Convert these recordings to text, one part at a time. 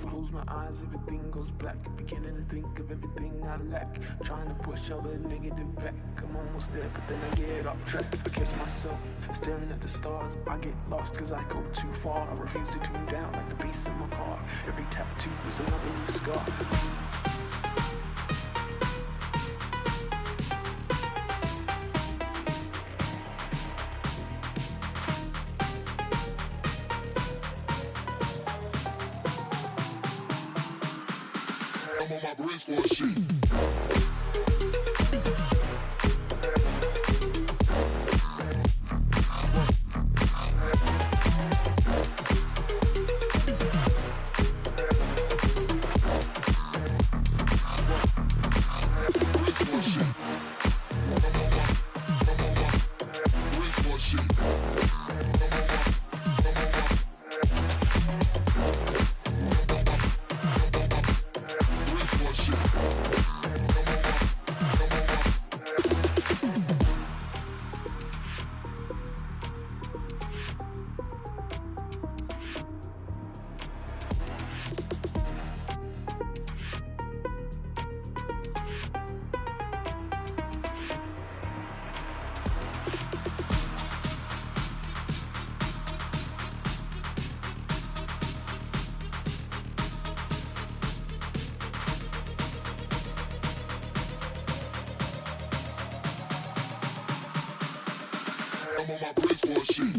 Close my eyes, everything goes black. Beginning to think of everything I lack. Trying to push all the negative back. I'm almost there, but then I get off track. I catch myself staring at the stars. I get lost cause I go too far. I refuse to tune down like the bass in my car. Every tattoo is another new scar. I'm on my brains for a shit. I'm on my brains for a shit.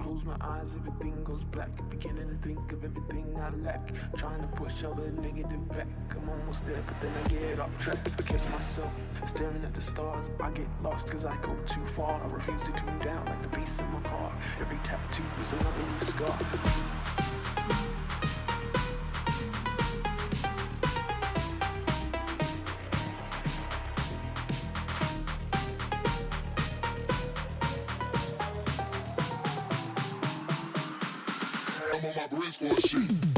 Close my eyes, everything goes black. Beginning to think of everything I lack. Trying to push all the negative back. I'm almost there, but then I get off track. I catch myself staring at the stars. I get lost cause I go too far. I refuse to tune down like the bass in my car. Every tattoo is another new scar. I'm on my brains for a sheet.